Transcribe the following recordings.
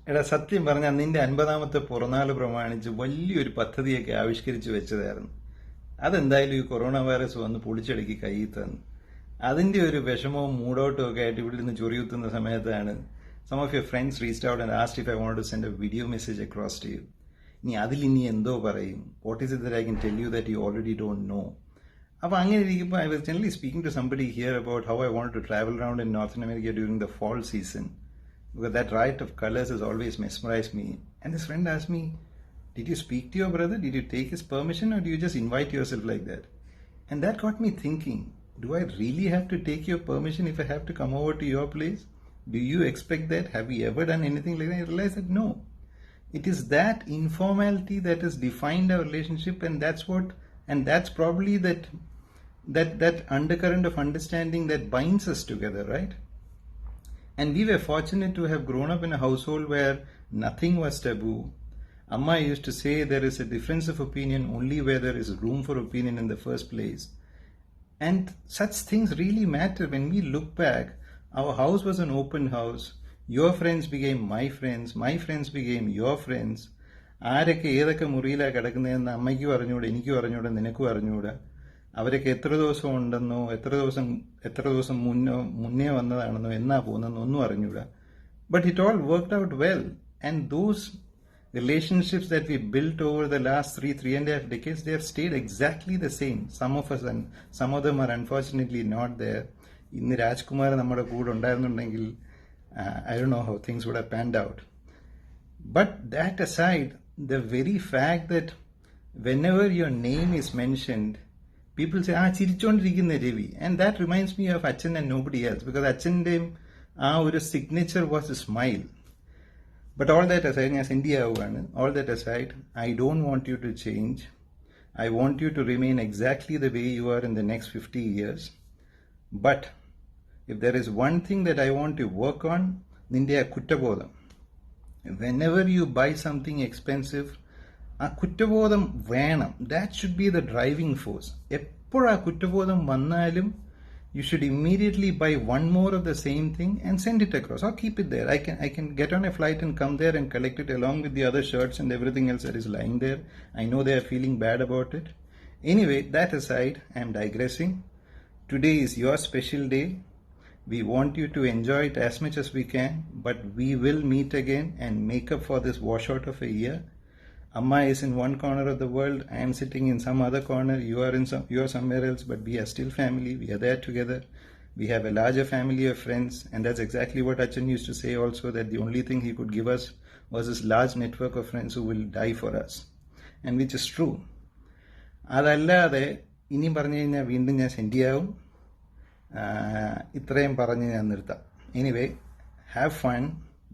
എടാ സത്യം പറഞ്ഞാൽ നിന്റെ 50ാമത്തെ പിറന്നാൾ പ്രമാണിച്ച് വലിയൊരു പദ്ധതിയൊക്കെ ആവിഷ്കരിച്ച് വെച്ചതായിരുന്നു. അതെന്തായാലും ഈ കൊറോണ വൈറസ് വന്ന് പൊളിച്ചടുക്കി കയ്യിൽ തന്നു. അതിന്റെ ഒരു വിഷമവും മൂഡൌട്ടും ഒക്കെ ആയിട്ട് ഇവിടെ നിന്ന് ചൊറിയുത്തുന്ന സമയത്താണ് some of your friends reached out and asked if I want to send a video message across to you. ഇനി എന്തോ പറയും? What is it that I can tell you that you already don't know? അപ്പോൾ അങ്ങനെ ഇരിക്കുമ്പോൾ I was generally speaking to somebody here about how I want to travel around in North America during the fall season. Because that riot of colors has always mesmerized me. And this friend asked me, did you speak to your brother? Did you take his permission, or do you just invite yourself like that? And that got me thinking, do I really have to take your permission if I have to come over to your place? Do you expect that? Have we ever done anything like that? I realized that no. It is that informality that has defined our relationship, and that's probably that undercurrent of understanding that binds us together, right? And we were fortunate to have grown up in a household where nothing was taboo. Amma used to say there is a difference of opinion only where there is room for opinion in the first place. And such things really matter. When we look back, our house was an open house. Your friends became my friends became your friends. ആരൊക്കെ ഏതൊക്കെ മുറിയിലാണ് കിടക്കുന്നതെന്ന് അമ്മയ്ക്കും അറിഞ്ഞൂടെ, എനിക്കും അറിഞ്ഞൂടെ, നിനക്കും അറിഞ്ഞൂടെ. അവരൊക്കെ എത്ര ദിവസം ഉണ്ടെന്നോ എത്ര ദിവസം മുന്നേ വന്നതാണെന്നോ എന്നാ പോകുന്നതെന്നോ ഒന്നും അറിഞ്ഞൂടാ. But it all worked out well. And those relationships that we built over the last 3.5 decades, they have stayed exactly the same. Some of us, and some of them are unfortunately not there. ഇന്ന് രാജ്കുമാർ നമ്മുടെ കൂടെ ഉണ്ടായിരുന്നുണ്ടെങ്കിൽ I don't know how things would have panned out. But that aside, the very fact that whenever your name is mentioned, people say, ചിരിച്ചോണ്ടിരിക്കുന്ന Ravi. And that reminds me of Achan and nobody else, because Achan's ഒരു signature was a smile. But all that aside, all that aside, I don't want you to change. I want you to remain exactly the way you are in the next 50 years. But if there is one thing that I want to work on, Nindya Kuttavodam. Whenever you buy something expensive, ആ കുറ്റബോധം വേണം. That should be the driving force. എപ്പോഴാ കുറ്റബോധം വന്നാലും you should immediately buy one more of the same thing and send it across, or keep it there. I can get on a flight and come there and collect it along with the other shirts and everything else that is lying there. I know they are feeling bad about it. Anyway, that aside, I am digressing. Today is your special day. We want you to enjoy it as much as we can, but we will meet again and make up for this washout of a year. Amma is in one corner of the world, I am sitting in some other corner, you are somewhere else, but we are still family, we are there together. We have a larger family of friends, and that's exactly what Achan used to say also, that the only thing he could give us was this large network of friends who will die for us, and which is true. അതല്ലാതെ ഇനിയും പറഞ്ഞു കഴിഞ്ഞാൽ വീണ്ടും ഞാൻ സെൻറ്റിയാവും. ഇത്രയും പറഞ്ഞ് ഞാൻ നിർത്താം. Anyway, have fun.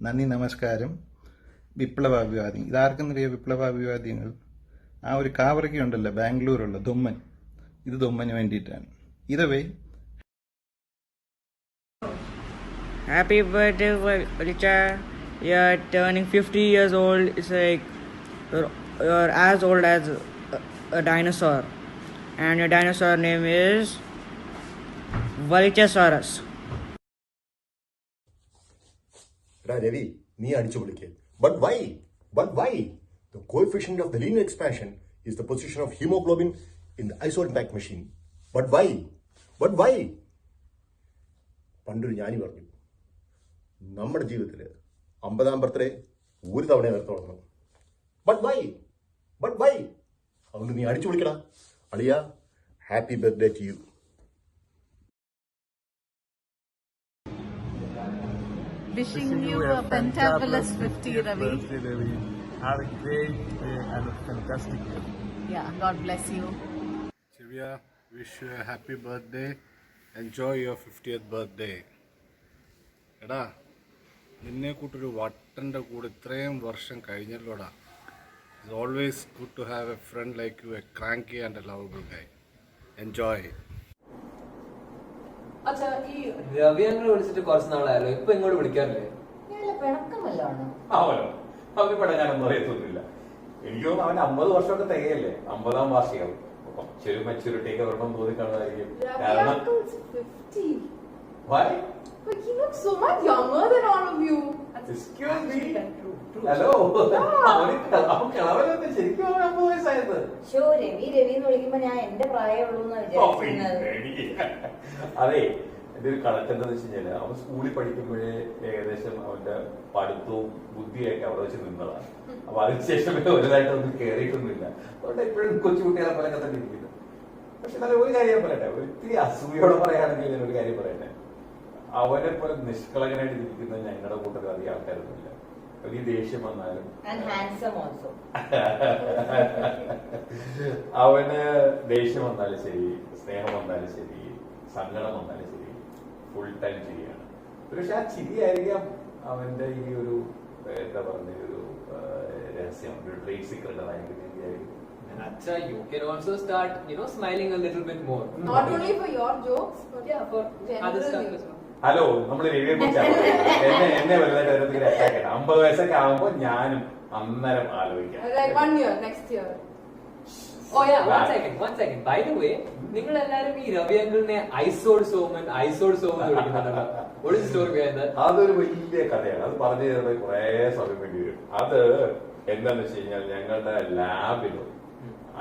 നന്ദി, നമസ്കാരം. വിപ്ലവാഭിവാദി. ഇതാർക്കെന്നറിയാം വിപ്ലവാഭിവാദ്യങ്ങൾ? ആ ഒരു കാവറയ്ക്ക ഉണ്ടല്ലോ ബാംഗ്ലൂരുള്ള ദൊമ്മൻ, ഇത് ദൊമ്മന് വേണ്ടിയിട്ടാണ്. ഇതവേ Happy birthday, Richard. You're turning 50 years old. It's like you're as old as a dinosaur. And your dinosaur name is Vulcasaurus. Ravi, nee adichu polike. But why? The coefficient of the linear expansion is the position of hemoglobin in the isoimpact machine. But why? പണ്ടൊരു ജ്ഞാനി പറഞ്ഞു, നമ്മുടെ ജീവിതത്തിൽ 50ാം birthday ഒരു തവണ നടത്തണം. But why? അതുകൊണ്ട് നീ അടിച്ചു വിളിക്കടാ അളിയ. Happy birthday to you. Wishing you a fantabulous 50, Ravi. Have a great day and a fantastic day. Yeah, God bless you. Sivya, wish you a happy birthday. Enjoy your 50th birthday. എടാ, നിന്നെ കൂട്ടൊരു വട്ടൻ്റെ കൂടെ ഇത്രയും വർഷം കഴിഞ്ഞല്ലോടാ. It's always good to have a friend like you, a cranky and a lovable guy. Enjoy. രവിയങ്ങൾ വിളിച്ചിട്ട് കുറച്ച് നാളായാലോ, ഇപ്പൊ ഇങ്ങോട്ട് വിളിക്കാറില്ലേ? ആവല്ലോ, അവന് പഠനമൊന്നും അറിയത്തൊന്നുമില്ല. എനിക്ക് തോന്നുന്നു അവന് 50 വർഷമൊക്കെ തികയല്ലേ, 50ാം വാർഷികം. ചെറു മെച്ചൂരിറ്റിയൊക്കെ വരണം തോന്നി കാണുന്നതായിരിക്കും. കാരണം But he looks so much younger than all of you. Excuse me. Hello അവൻ കിളവനൊക്കെ ശരിക്കും അവൻ 50 വയസ്സായത്. ഷോ രവി രവി എന്ന് വിളിക്കുമ്പോ ഞാൻ എന്റെ പ്രായമുള്ളൂ എന്നാ വിചാരിക്കുന്നത്. അതെ, എന്റെ ഒരു കണക്ട് എന്താന്ന് വെച്ച് കഴിഞ്ഞാല് അവൻ സ്കൂളിൽ പഠിക്കുമ്പോഴേ ഏകദേശം അവന്റെ പഠിത്തവും ബുദ്ധിയൊക്കെ അവിടെ വെച്ച് നിന്നതാണ്. അപ്പൊ അതിനുശേഷം വലുതായിട്ട് ഒന്നും കയറിയിട്ടൊന്നുമില്ല. അതുകൊണ്ട് എപ്പോഴും കൊച്ചുകുട്ടികളെ പോലെ തന്നെ ഇരിക്കുന്നു. പക്ഷെ നല്ല ഒരു കാര്യം പറയട്ടെ, ഒത്തിരി അസൂയോടെ പറയുകയാണെങ്കിൽ ഞാൻ ഒരു കാര്യം പറയട്ടെ, അവനെ പോലെ നിഷ്കളങ്കനായിട്ട് ഇരിക്കുന്ന ഞങ്ങളുടെ കൂട്ടത്തിൽ അധികം ആൾക്കാരൊന്നുമില്ല. വലിയ ദേഷ്യം വന്നാലും അവന് ദേഷ്യം വന്നാലും ശരി, സ്നേഹം വന്നാലും ശരി, സങ്കടം വന്നാലും ശരി, ഫുൾ ടൈം ചിരിയാണ്. പക്ഷെ ആ ചിരിയായിരിക്കാം അവന്റെ ഈ ഒരു എന്താ പറയുക ഒരു രഹസ്യം, ഒരു ട്രേഡ് സീക്രട്ട് ആയിരിക്കും. Acha, you can also start, smiling a little bit more. Not only for your jokes, but Yeah, for other stuff generally. as well. Hello, നമ്മൾ രവിയെ കുറിച്ചാണ് എന്നെ വലുതായിട്ട് ഓരോരുത്തർ അറ്റാക്ക് ചെയ്യണം. 50 വയസ്സൊക്കെ ആകുമ്പോ ഞാനും അന്നേരം ആലോചിക്കാം. Like 1 year, next year. Oh yeah, one second. By the way, നിങ്ങൾ എല്ലാരും ഈ രവി അങ്കിളിനെ ഐസോഡ് Soman വിളിക്കുന്നുണ്ടല്ലോ. What is the story behind that? അതൊരു വലിയ കഥയാണ്. അത് പറഞ്ഞു തരുന്നത് കുറെ സമയം വേണ്ടി വരും. അത് എന്താന്ന് വെച്ച് കഴിഞ്ഞാൽ ഞങ്ങളുടെ ലാബില്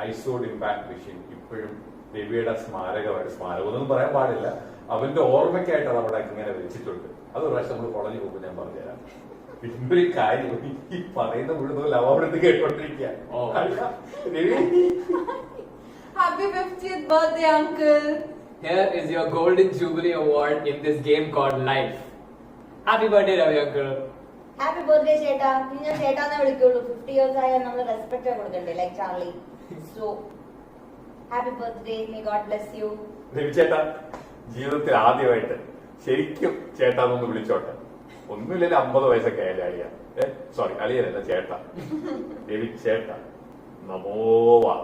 ഐസോഡ് ഇമ്പാക്ട് മെഷീൻ ഇപ്പോഴും രവിയുടെ സ്മാരകം ഒന്നും പറയാൻ പാടില്ല, അവന്റെ ഓർമ്മയ്ക്കായിട്ട് അത് അവിടെ ഇങ്ങനെ വെച്ചിട്ടുണ്ട്. അത് ഒരു പ്രാവശ്യം നമ്മൾ കോളേജിൽ പോകുമ്പോൾ ഞാൻ പറഞ്ഞുതരാം. പിന്നെ ഒരു കാര്യം, ഈ പറയുന്ന മുഴുവൻ ലവാവിടുന്ന് കേട്ടോണ്ടിരിക്കുക. Happy 50th birthday, uncle. Here is your golden jubilee award in this game called life. Happy birthday, Ravi uncle. Happy birthday ചേട്ടാ. നിങ്ങൾ ചേട്ടാന്നേ വിളിക്കുള്ളൂ. 50 years ആയാൽ നമ്മൾ റെസ്പെക്ട് കൊടുക്കണ്ടേ, like Charlie. So happy birthday, may God bless you. Ravi ചേട്ടാ, ജീവിതത്തിൽ ആദ്യമായിട്ട് ശരിക്കും ചേട്ടാന്നൊന്ന് വിളിച്ചോട്ടെ. ഒന്നുമില്ല, 50 വയസ്സൊക്കെ ആയാലും അളിയ, സോറി അളിയനല്ല ചേട്ടാ, രവി ചേട്ടാ, നമോവാ.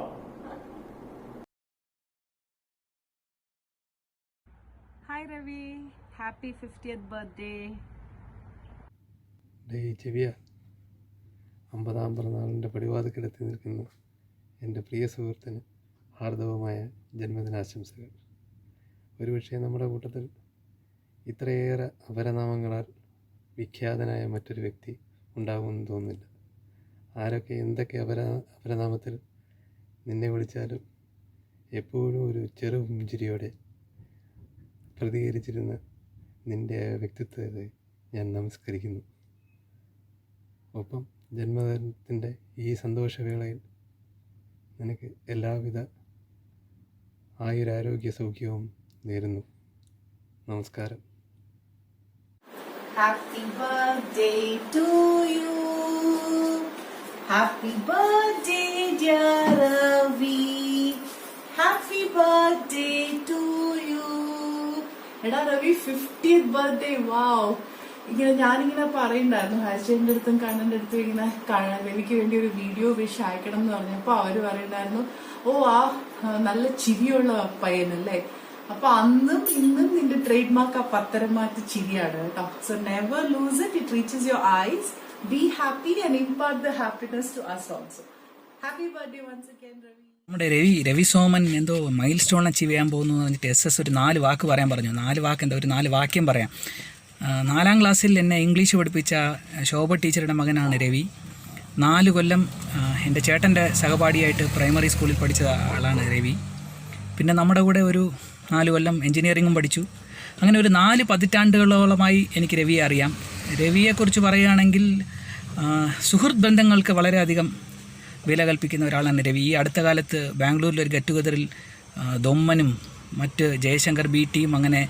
Hi Ravi, happy 50th birthday. ചെവിയ 50-ാം പിറന്നാളിൻ്റെ പടിവാതിക്കലെത്തി നിൽക്കുന്ന എൻ്റെ പ്രിയ സുഹൃത്തിന് ഹാർദവമായ ജന്മദിനാശംസകൾ. ഒരുപക്ഷെ നമ്മുടെ കൂട്ടത്തിൽ ഇത്രയേറെ അപരനാമങ്ങളാൽ വിഖ്യാതനായ മറ്റൊരു വ്യക്തി ഉണ്ടാകുമെന്ന് തോന്നുന്നില്ല. ആരൊക്കെ എന്തൊക്കെ അപരനാമത്തിൽ നിന്നെ വിളിച്ചാലും എപ്പോഴും ഒരു ചെറു പുഞ്ചിരിയോടെ പ്രതികരിച്ചിരുന്ന നിൻ്റെ വ്യക്തിത്വത്തെ ഞാൻ നമസ്കരിക്കുന്നു. ഒപ്പം ജന്മദിനത്തിൻ്റെ ഈ സന്തോഷവേളയിൽ നിനക്ക് എല്ലാവിധ ആയുരാരോഗ്യ സൗഖ്യവും നേരുന്നു. നമസ്കാരം. Happy birthday to you. Happy birthday, dear Ravi. Happy birthday to you. എടാ രവി, 50th birthday. Wow. ഞാനിങ്ങനെ പറയണ്ടായിരുന്നു ഹരിച്ചേന്റെ അടുത്തും കണ്ണന്റെ അടുത്തും ഇങ്ങനെ രവിക്ക് വേണ്ടി ഒരു വീഡിയോ വിഷ് അയക്കണം എന്ന് പറഞ്ഞപ്പോ അവര് പറയണ്ടായിരുന്നു, ഓ ആ നല്ല ചിരിയുള്ള പയ്യനല്ലേ. അപ്പൊ അന്നും ഇന്നും നിന്റെ ട്രേഡ് മാർക്ക് ആ പത്തരമാറ്റ ചിരിയാണ് കേട്ടോ. So never lose it, it reaches your eyes. Be happy and impart the happiness to us also. Happy birthday once again, Ravi. നമ്മുടെ രവി സോമൻ എന്തോ മൈൽ സ്റ്റോൺ അച്ചീവ് ചെയ്യാൻ പോകുന്നു എന്ന് പറഞ്ഞിട്ട് SS ഒരു 4 വാക്ക് പറയാൻ പറഞ്ഞു. 4 വാക്ക് എന്താ, ഒരു 4 വാക്യം പറയാം. 4ാം ക്ലാസ്സിൽ എന്നെ ഇംഗ്ലീഷ് പഠിപ്പിച്ച ശോഭ ടീച്ചറുടെ മകനാണ് രവി. 4 കൊല്ലം എൻ്റെ ചേട്ടൻ്റെ സഹപാഠിയായിട്ട് പ്രൈമറി സ്കൂളിൽ പഠിച്ച ആളാണ് രവി. പിന്നെ നമ്മുടെ കൂടെ ഒരു 4 കൊല്ലം എൻജിനീയറിങ്ങും പഠിച്ചു. അങ്ങനെ ഒരു 4 പതിറ്റാണ്ടുകളോളമായി എനിക്ക് രവിയെ അറിയാം. രവിയെക്കുറിച്ച് പറയുകയാണെങ്കിൽ സുഹൃത്ത് ബന്ധങ്ങൾക്ക് വളരെയധികം വില കൽപ്പിക്കുന്ന ഒരാളാണ് രവി. ഈ അടുത്ത കാലത്ത് ബാംഗ്ലൂരിലൊരു ഗെറ്റ് ടുഗദറിൽ ദൊമ്മനും മറ്റ് ജയശങ്കർ BTയും അങ്ങനെ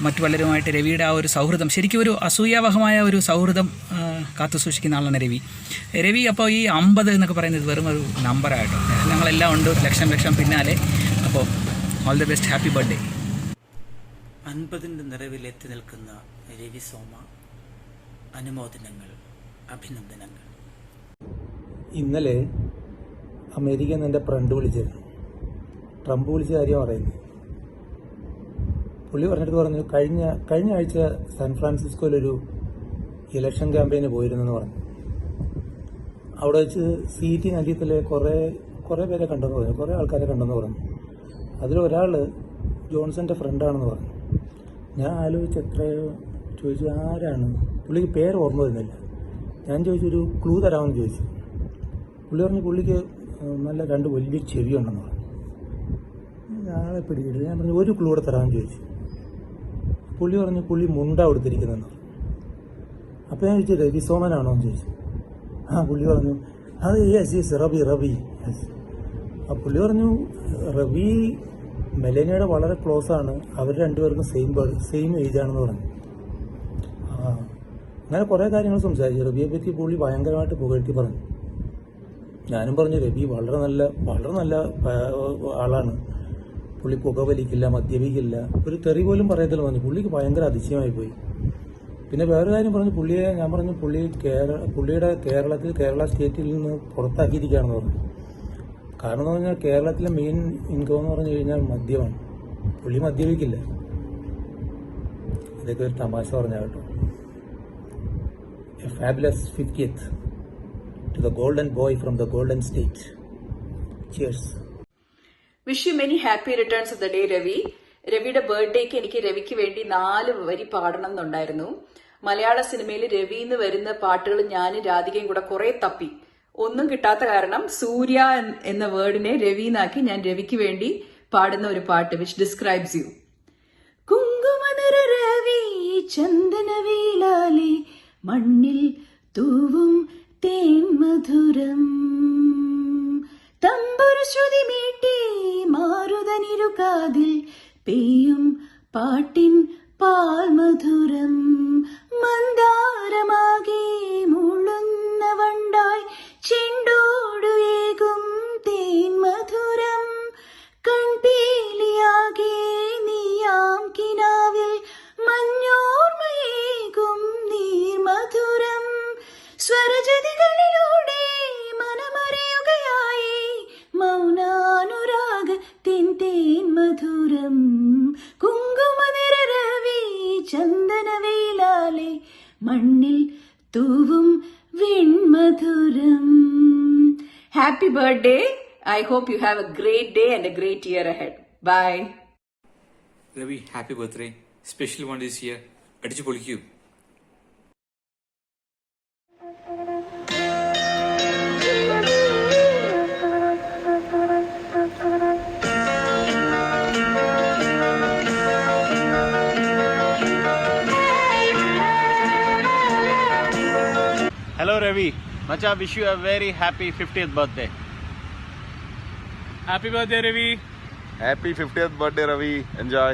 മറ്റു പലരുമായിട്ട് രവിയുടെ ആ ഒരു സൗഹൃദം, ശരിക്കും ഒരു അസൂയാവഹമായ ഒരു സൗഹൃദം കാത്തു സൂക്ഷിക്കുന്ന ആളാണ് രവി. അപ്പോൾ ഈ 50 എന്നൊക്കെ പറയുന്നത് വെറും ഒരു നമ്പറായിട്ടോ. ഞങ്ങളെല്ലാം ഉണ്ട് ലക്ഷം പിന്നാലെ. അപ്പോൾ all the best, happy birthday. 50ൻ്റെ നിറവിൽ എത്തി നിൽക്കുന്ന രവി സോമ, അനുമോദനങ്ങൾ, അഭിനന്ദനങ്ങൾ. ഇന്നലെ അമേരിക്കയിൽ നിന്ന് എൻ്റെ ഫ്രണ്ട് വിളിച്ചിരുന്നു. ട്രംപ് വിളിച്ച കാര്യം പറയുന്നത്. പുള്ളി പറഞ്ഞു കഴിഞ്ഞ ആഴ്ച സാൻ ഫ്രാൻസിസ്കോയിലൊരു ഇലക്ഷൻ ക്യാമ്പയിന് പോയിരുന്നെന്ന് പറഞ്ഞു. അവിടെ വെച്ച് CT നഗരത്തിലെ കുറേ പേരെ കണ്ടെന്ന് പറഞ്ഞു, കുറേ ആൾക്കാരെ കണ്ടെന്ന് പറഞ്ഞു. അതിലൊരാൾ ജോൺസന്റെ ഫ്രണ്ടാണെന്ന് പറഞ്ഞു. ഞാൻ ആലോചിച്ച് ചോദിച്ചു ആരാണ്, പുള്ളിക്ക് പേര് ഓർമ്മ വരുന്നില്ല. ഞാൻ ചോദിച്ചു ഒരു ക്ലൂ തരാമെന്ന് ചോദിച്ചു. പുള്ളി പറഞ്ഞു പുള്ളിക്ക് നല്ല 2 വലിയ ചെവിയുണ്ടെന്ന് പറഞ്ഞു. ആളെ പിടികിട്ടില്ല. ഞാൻ പറഞ്ഞു ഒരു ക്ലൂ കൂടെ തരാമെന്ന് ചോദിച്ചു. പുള്ളി പറഞ്ഞു പുള്ളി മുണ്ട കൊടുത്തിരിക്കുന്നതെന്ന് പറഞ്ഞു. അപ്പോൾ ഞാൻ ചോദിച്ചു രവി സോമനാണോ എന്ന് ചോദിച്ചു. പുള്ളി പറഞ്ഞു അത് യെസ് റവി യെസ്. പുള്ളി പറഞ്ഞു റവി മെലേനയുടെ വളരെ ക്ലോസ് ആണ്, അവർ രണ്ടുപേർക്കും സെയിം ഏജ് ആണെന്ന് പറഞ്ഞു. അങ്ങനെ കുറേ കാര്യങ്ങൾ സംസാരിച്ചു. റവിയെ പറ്റി പുള്ളി ഭയങ്കരമായിട്ട് പുകഴ്ത്തി പറഞ്ഞു. ഞാനും പറഞ്ഞു രവി വളരെ നല്ല ആളാണ്, പുള്ളി പുകവലിക്കില്ല, മദ്യപിക്കില്ല, ഒരു തെറി പോലും പറയത്തില്ല പറഞ്ഞു. പുള്ളിക്ക് ഭയങ്കര അതിശയമായി പോയി. പിന്നെ വേറെ കാര്യം പറഞ്ഞു, ഞാൻ പറഞ്ഞു പുള്ളിയുടെ കേരള സ്റ്റേറ്റിൽ നിന്ന് പുറത്താക്കിയിരിക്കുകയാണെന്ന് പറഞ്ഞു. കാരണം എന്ന് പറഞ്ഞാൽ കേരളത്തിലെ മെയിൻ ഇൻകം എന്ന് പറഞ്ഞു കഴിഞ്ഞാൽ മദ്യമാണ്. പുള്ളി മദ്യപിക്കില്ല. ഇതൊക്കെ ഒരു തമാശ പറഞ്ഞ കേട്ടോ. A fabulous 50th to the golden boy from the golden state. Cheers. Wish you many happy returns of the day Ravi. രവിയുടെ ബർത്ത്ഡേക്ക് എനിക്ക് രവിക്ക് വേണ്ടി 4 വരി പാടണം എന്നുണ്ടായിരുന്നു. മലയാള സിനിമയിൽ രവി എന്ന് വരുന്ന പാട്ടുകൾ ഞാനും രാധികയും കൂടെ കുറെ തപ്പി, ഒന്നും കിട്ടാത്ത കാരണം സൂര്യ എന്ന വേർഡിനെ രവിന്നാക്കി ഞാൻ രവിക്ക് വേണ്ടി പാടുന്ന ഒരു പാട്ട് വിച്ച് ഡിസ്ക്രൈബ്സ് യു. കുങ്കുമനിറ രവി ചന്ദനവേലാലി മണ്ണിൽ തൂവും തേൻ മധുരം, തമ്പുരു ശ്രുതി മീട്ടി മാരുതനിരുകാതിൽ പെയ്യും പാട്ടിൻ പാൽ മധുരം, മന്ദാരമാകെ മുള്ളുന്ന വണ്ടായി ചെണ്ടോടുയേകും തേൻ മധുരം, കൺപീലിയാകെ നീയാം കിനാവിൽ മഞ്ഞോർമയേകും നീർ മധുരം, സ്വരജതികളിലൂടെ മനമറിയുകയായി മൗനാനുരാഗത്തിൻ തേൻ മധുരം, കുങ്കുമനിറ രവി ചന്ദനവേലാലെ മണ്ണിൽ തൂവും വിൺമധുരം. Happy birthday. I hope you have a great day and a great year ahead. Bye. Ravi, happy birthday. Special one this year. അടിച്ചു പൊളിക്കൂ. Hello Ravi, Macha, wish you a very happy 50th birthday. Happy birthday, Ravi. Happy 50th birthday, Ravi. Enjoy.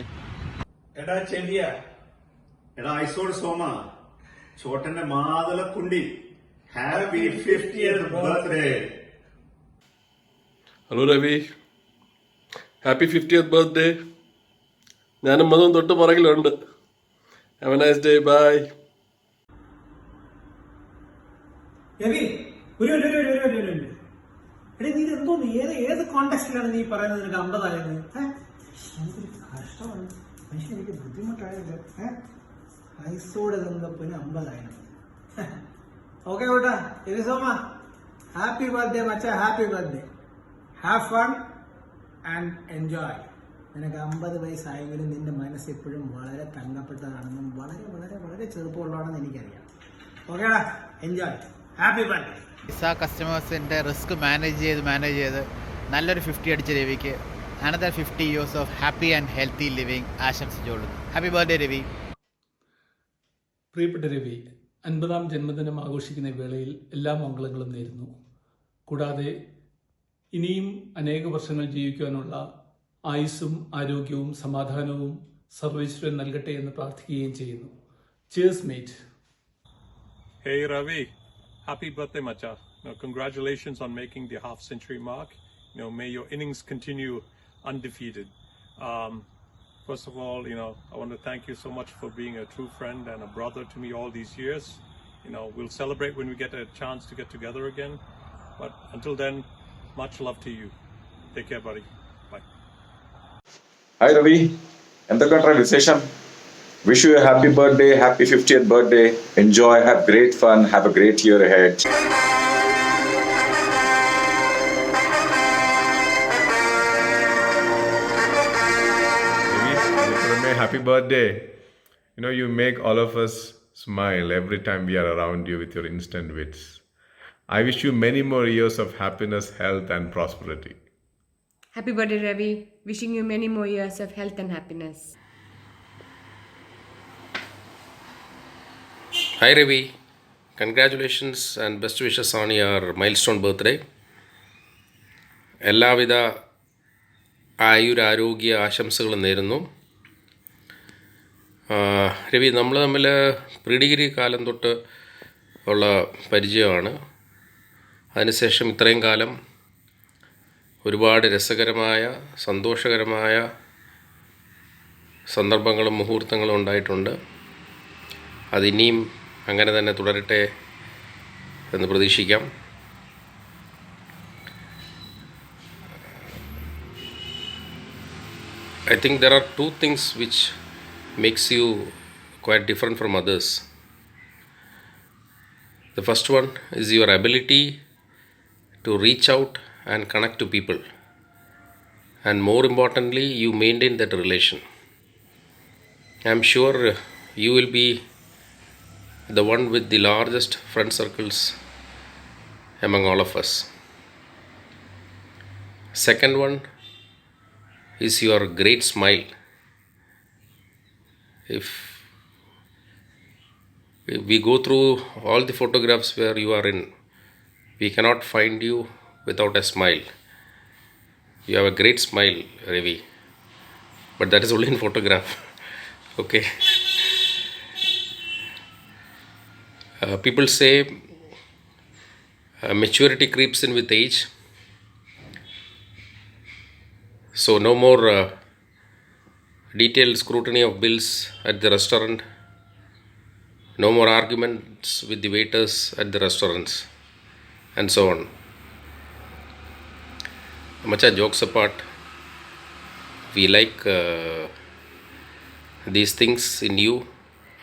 എടാ ചെല്ലിയ, എടാ ഐസോഡ് സോമ, ചോട്ടന്റെ മാതള കുണ്ടി, happy 50th birthday. Hello Ravi, happy 50th birthday. ഞാനും മതം തൊട്ട് പുറകിലുണ്ട്. Have a nice day. Bye. Ravi എടേ നീ എന്തോ ഏത് കോണ്ടെക്സ്റ്റിലാണ് നീ പറയുന്നത് നിനക്ക് 50 ആയത്? കഷ്ടമാണ് മനുഷ്യൻ, എനിക്ക് ബുദ്ധിമുട്ടായത്. ഐസോട് തന്നപ്പിന് 50 ആയത്. ഓക്കെ കൂട്ടാ, രവി സോമ, ഹാപ്പി ബർത്ത്ഡേ മച്ച, happy birthday. Have fun and enjoy. നിനക്ക് 50 വയസ്സായെങ്കിലും നിന്റെ മനസ്സ് എപ്പോഴും വളരെ തങ്കപ്പെട്ടതാണെന്നും വളരെ വളരെ വളരെ ചെറുപ്പമുള്ളതാണെന്ന് എനിക്കറിയാം. ഓക്കേടാ, എൻജോയ്. Happy birthday. കസ്റ്റമേഴ്സിൻ്റെ റിസ്ക് മാനേജ് ചെയ്ത് നല്ലൊരു 50 അടിച്ച രവിക്ക് another 50 years of happy and healthy living ആശംസിച്ചുകൊള്ളുന്നു. Happy birthday Ravi. പ്രിയപ്പെട്ട രവി, 50ാം ജന്മദിനം ആഘോഷിക്കുന്ന വേളയിൽ എല്ലാ മംഗളങ്ങളും നേരുന്നു. കൂടാതെ ഇനിയും അനേക വർഷങ്ങൾ ജീവിക്കുവാനുള്ള ആയുസ്സും ആരോഗ്യവും സമാധാനവും സർവേശ്വരൻ നൽകട്ടെ എന്ന് പ്രാർത്ഥിക്കുകയും ചെയ്യുന്നു. Cheers, mate. Hey Ravi, happy birthday macha. Congratulations on making the half-century mark. May your innings continue undefeated. First of all, I want to thank you so much for being a true friend and a brother to me all these years. We'll celebrate when we get a chance to get together again. But until then, much love to you. Take care, buddy. Bye. Hi Ravi, എന്തൊക്കെയാണ് വിശേഷം? Wish you a happy birthday, happy 50th birthday. Enjoy, have great fun, have a great year ahead. Happy birthday. You know, you make all of us smile every time we are around you with your instant wits. I wish you many more years of happiness, health, and prosperity. Happy birthday, Ravi. Wishing you many more years of health and happiness. Hi Ravi, congratulations and best wishes on your milestone birthday. എല്ലാവിധ ആയുരാരോഗ്യ ആശംസകളും നേരുന്നു. രവി, നമ്മൾ തമ്മിൽ pre degree കാലം തൊട്ട് ഉള്ള പരിചയമാണ്. അതിനുശേഷം ഇത്രയും കാലം ഒരുപാട് രസകരമായ സന്തോഷകരമായ സന്ദർഭങ്ങളും മുഹൂർത്തങ്ങളും ഉണ്ടായിട്ടുണ്ട്. അതിനിയും അങ്ങനെ തന്നെ തുടരട്ടെ എന്ന് പ്രതീക്ഷിക്കാം. I think there are two things which makes you quite different from others. The first one is your ability to reach out and connect to people, and more importantly, you maintain that relation. I'm sure you will be the one with the largest friend circles among all of us. Second one is your great smile. If we go through all the photographs where you are in, we cannot find you without a smile. You have a great smile, Ravi, but that is only in photograph. Okay. People say maturity creeps in with age. So no more detailed scrutiny of bills at the restaurant. No more arguments with the waiters at the restaurants, and so on. Macha, jokes apart, we like these things in you,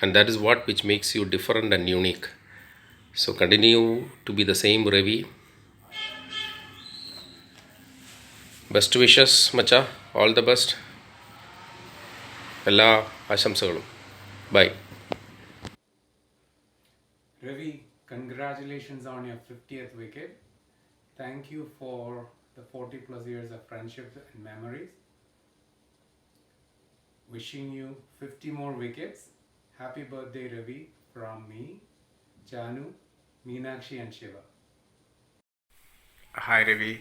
and that is what which makes you different and unique. So continue to be the same, Ravi. Best wishes, Macha. All the best. എല്ലാ ആശംസകളും. Bye. Ravi, congratulations on your 50th wicket. Thank you for the 40 plus years of friendship and memories. Wishing you 50 more wickets. Happy birthday, Ravi, from me, Janu, Meenakshi and Shiva. Hi Ravi,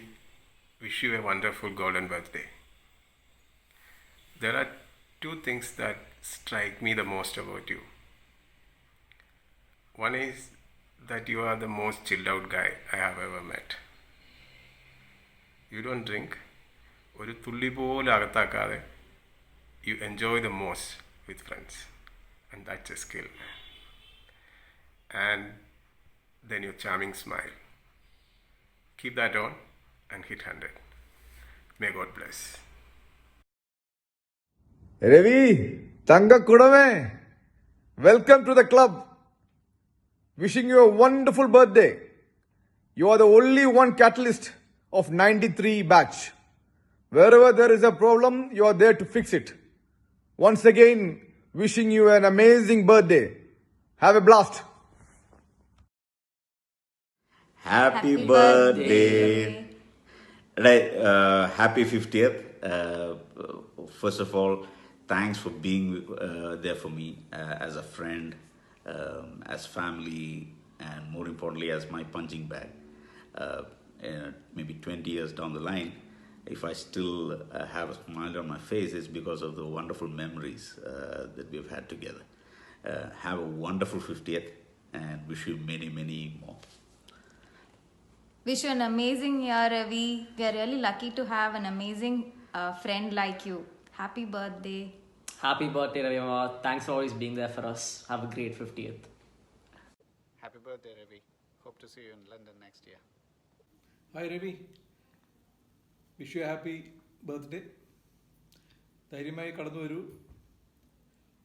wish you a wonderful golden birthday. There are two things that strike me the most about you. One is that you are the most chilled out guy I have ever met. You don't drink. ഒരു തുള്ളി പോലും അകത്താക്കാതെ you enjoy the most with friends, and that's a skill. And then your charming smile. Keep that on and hit 100. May God bless. Ravi, Tanga Kudame, welcome to the club. Wishing you a wonderful birthday. You are the only one catalyst of 93 batch. Wherever there is a problem, you are there to fix it. Once again, wishing you an amazing birthday. Have a blast. Happy birthday. Happy 50th. First of all, thanks for being there for me as a friend, as family, and more importantly, as my punching bag. Maybe 20 years down the line, if I still have a smile on my face, it's because of the wonderful memories that we've had together. Have a wonderful 50th and wish you many, many more. Wish you an amazing year, Ravi. We are really lucky to have an amazing friend like you. Happy birthday. Happy birthday, Ravi Mama. Thanks for always being there for us. Have a great 50th. Happy birthday, Ravi. Hope to see you in London next year. Hi, Ravi. Wish you a happy birthday. ധൈര്യമായി കടന്നു വരൂ.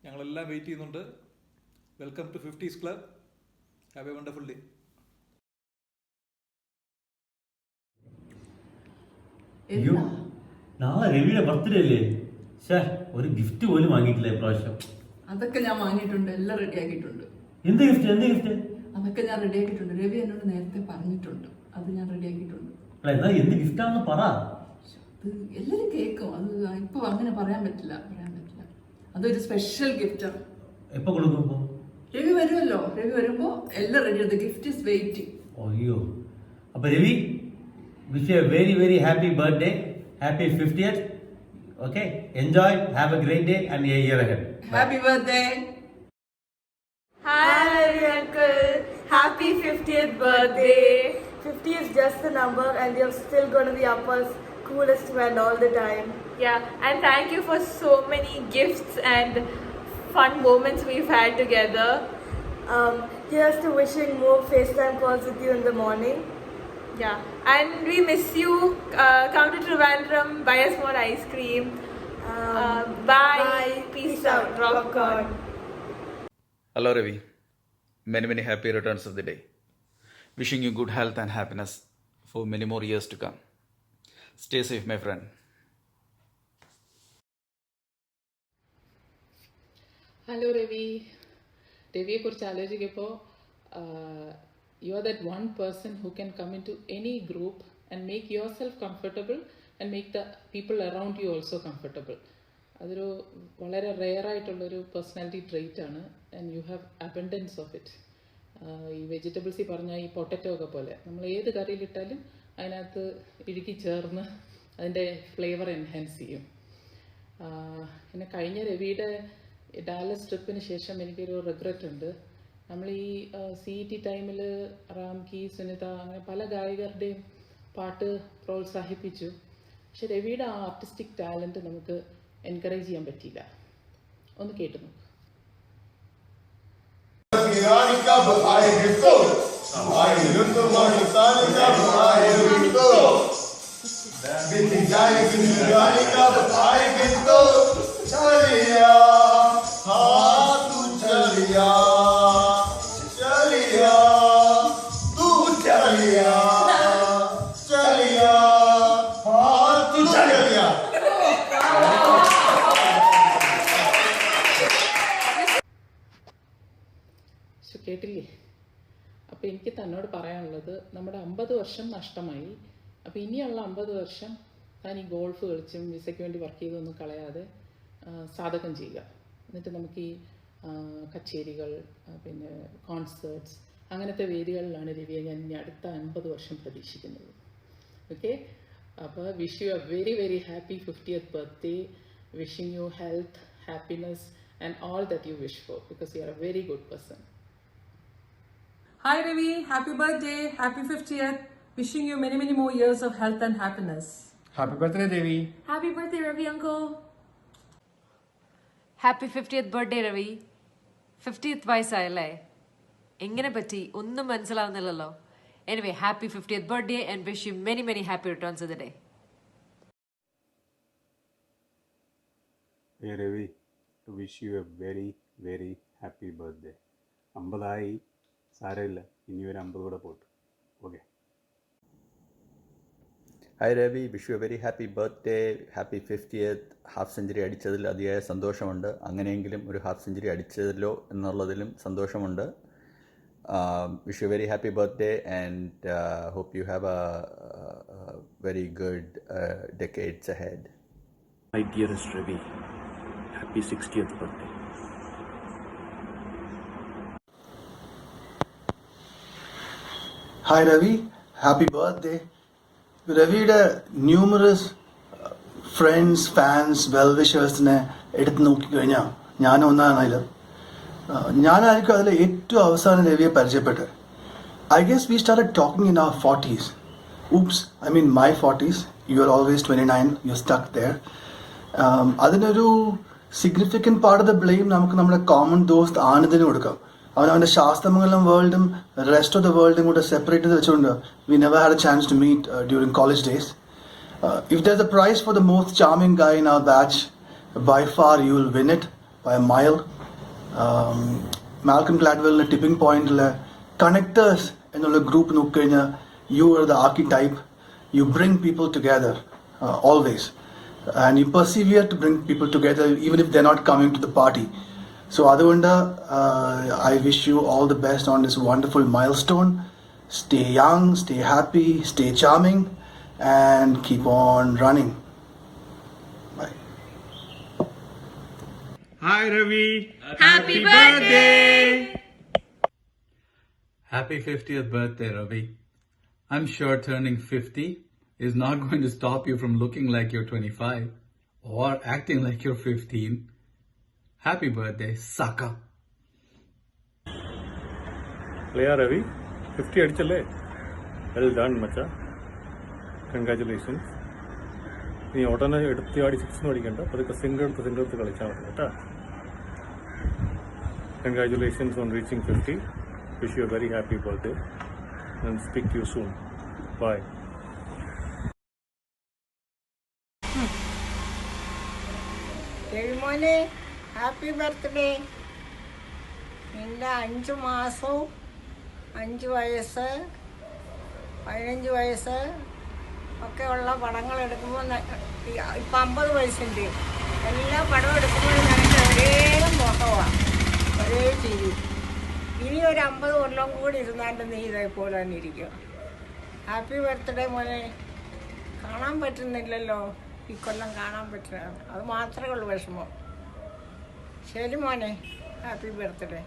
ഞങ്ങളെല്ലാം wait ചെയ്യുന്നുണ്ട്. Welcome to 50s club. Have a wonderful day. അയ്യോ, നാളെ രവിയുടെ birthday അല്ലേ? ഒരു ഗിഫ്റ്റ് പോലും വാങ്ങിയിട്ടില്ല ഇപ്രാവശ്യം. അതൊക്കെ ഞാൻ വാങ്ങിയിട്ടുണ്ട്, എല്ലാം റെഡിയാക്കിയിട്ടുണ്ട്. എന്ത് ഗിഫ്റ്റ്? അതൊക്കെ ഞാൻ റെഡിയാക്കിയിട്ടുണ്ട്. രവി എന്നോട് നേരത്തെ പറഞ്ഞിട്ടുണ്ട്, അത് ഞാൻ റെഡിയാക്കിയിട്ടുണ്ട്. എന്ത് ഗിഫ്റ്റാണെന്ന് പറ. അത് എല്ലാവരും കേൾക്കും, അത് ഇപ്പൊ അങ്ങനെ പറയാൻ പറ്റില്ല. അതൊരു സ്പെഷ്യൽ ഗിഫ്റ്റാണ്. എപ്പോ കൊടുക്കും? രവി വരുമല്ലോ, രവി വരുമ്പോ എല്ലാം ready. The gift is waiting. അയ്യോ, അപ്പൊ Ravi, wish you a very very happy birthday, happy 50th. Okay, enjoy, have a great day and a year ahead. Happy birthday. Hi uncle, happy 50th birthday. 50 is just a number and you're still going to be Appa's coolest friend all the time. Yeah, and thank you for so many gifts and fun moments we've had together. Here's to wishing more FaceTime calls with you in the morning. Yeah, and we miss you. Come to Trivandrum, buy us more ice cream. Bye. Peace out. Rock on. Hello Ravi. Many happy returns of the day. Wishing you good health and happiness for many more years to come. Stay safe, my friend. Hello Ravi. രവിയെക്കുറിച്ച് ആലോചിക്കുമ്പോൾ you are that one person who can come into any group and make yourself comfortable and make the people around you also comfortable. അതൊരു വളരെ റെയറായിട്ടുള്ളൊരു personality trait ആണ് and you have abundance of it. ഈ vegetables പറഞ്ഞാൽ ഈ potato ഒക്കെ പോലെ നമ്മൾ ഏത് കറിയിലിട്ടാലും അതിനകത്ത് ഇഴുകി ചേർന്ന് അതിൻ്റെ ഫ്ലേവർ എൻഹാൻസ് ചെയ്യും. പിന്നെ കഴിഞ്ഞ രവിയുടെ ഡാലസ് ട്രിപ്പിന് ശേഷം എനിക്കൊരു റിഗ്രറ്റ് ഉണ്ട്. നമ്മൾ ഈ CET ടൈമിൽ റാംകി, സുനിത, അങ്ങനെ പല ഗായകരുടെയും പാട്ട് പ്രോത്സാഹിപ്പിച്ചു. പക്ഷെ രവിയുടെ ആ ആർട്ടിസ്റ്റിക് ടാലൻറ്റ് നമുക്ക് എൻകറേജ് ചെയ്യാൻ പറ്റിയില്ല. ഒന്ന് കേട്ടു നോക്ക്. കേട്ടില്ലേ? അപ്പോൾ എനിക്ക് തന്നോട് പറയാനുള്ളത്, നമ്മുടെ 50 വർഷം നഷ്ടമായി. അപ്പോൾ ഇനിയുള്ള 50 വർഷം താൻ ഈ ഗോൾഫ് കളിച്ചും വിസയ്ക്ക് വേണ്ടി വർക്ക് ചെയ്തൊന്നും കളയാതെ സാധകം ചെയ്യുക. എന്നിട്ട് നമുക്ക് ഈ കച്ചേരികൾ, പിന്നെ കോൺസേർട്സ്, അങ്ങനത്തെ വേദികളിലാണ് രവിയെ ഞാൻ ഇനി അടുത്ത 50 വർഷം പ്രതീക്ഷിക്കുന്നത്. ഓക്കെ, അപ്പോൾ wish you a very happy 50th birthday. Wishing you health, happiness and all that you wish four, because you are A very good person. Hi Ravi, happy birthday, happy 50th. Wishing you many more years of health and happiness. Happy birthday, Devi. Happy birthday, Ravi uncle. Happy 50th birthday Ravi. 50th വയസ്സായല്ലേ? എങ്ങനെ പറ്റി ഒന്നും മനസ്സിലാവുന്നില്ലല്ലോ. Anyway, happy 50th birthday and wish you many happy returns of the day. Hey Ravi, to wish you a very happy birthday. 50 സാരമില്ല, ഇനി ഒരു 50 കൂടെ പോട്ട്. Okay. Hi Ravi, wish you a very happy birthday, happy 50th. Half century അടിച്ചതിൽ അതിയായ സന്തോഷമുണ്ട്. അങ്ങനെയെങ്കിലും ഒരു ഹാഫ് സെഞ്ചുറി അടിച്ചതിലോ എന്നുള്ളതിലും സന്തോഷമുണ്ട്. Wish you very happy birthday and hope you have a very good decades ahead. My dearest Ravi, happy 60th birthday. Hi Ravi, happy birthday. രവിയുടെ numerous friends, fans, വെൽവിഷേഴ്സിനെ എടുത്ത് നോക്കിക്കഴിഞ്ഞാൽ ഞാനും ഒന്നാണ് അതിൽ. ഞാനായിരിക്കും അതിൽ ഏറ്റവും അവസാനം രവിയെ പരിചയപ്പെട്ടത്. I guess we started talking in our 40s. Oops, I mean my 40s. You are always 29, you're stuck there. അതിനൊരു significant part of the blame നമുക്ക് നമ്മുടെ കോമൺ ദോസ്ത് ആനന്ദിന് കൊടുക്കാം. അവൻ്റെ ശാസ്ത്രമംഗലം വേൾഡും റെസ്റ്റ് ഓഫ് ദ വേൾഡും കൂടെ സെപ്പറേറ്റ് ചെയ്ത് വെച്ചുകൊണ്ട് we never had a chance to meet during college days. If there is a prize for the most charming guy in our batch, by far you will win it by a mile. Malcolm ഗ്ലാഡ്വെല്ലിൻ്റെ tipping പോയിന്റിൽ connectors എന്നുള്ള group നോക്കിക്കഴിഞ്ഞാൽ you are the archetype. You bring people together always, and you persevere to bring people together even if they're not coming to the party. So അതുകൊണ്ട് I wish you all the best on this wonderful milestone. Stay young, stay happy, stay charming, and keep on running. Bye. Hi Ravi. Happy birthday! Happy 50th birthday, Ravi. I'm sure turning 50 is not going to stop you from looking like you're 25 or acting like you're 15. Happy birthday, sucker. Leah Ravi, 50 അടിച്ചല്ലേ? Well done, മച്ചാ. Congratulations. നീ ഉടനെ എടുത്ത് ആടി 6 അടിക്കണ്ട, അതൊക്കെ single എടുത്ത് കളിച്ചാൽ മതി കേട്ടോ. Congratulations on reaching 50. Wish you a very happy birthday and speak to you soon. Bye. മോനെ ഹാപ്പി ബർത്ത്ഡേ. നിന്റെ 5 മാസവും 5 വയസ്സ് 15 വയസ്സ് ഒക്കെ ഉള്ള പടങ്ങൾ എടുക്കുമ്പോൾ ഇപ്പം 50 വയസ്സിൻ്റെ എല്ലാ പടവും എടുക്കുമ്പോൾ നിനക്ക് ഒരേ മുഖമാണ്, ഒരേ ചിരി. ഇനി ഒരു 50 കൊല്ലം കൂടി ഇരുന്നാലും നീ ഇതേപോലെ തന്നെ ഇരിക്കും. ഹാപ്പി ബർത്ത്ഡേ മോനെ. കാണാൻ പറ്റുന്നില്ലല്ലോ, ഈ കൊല്ലം കാണാൻ പറ്റുക, അത് മാത്രമേ ഉള്ളൂ വിഷമം. ശരി മോനെ, ഹാപ്പി ബർത്ത്ഡേ.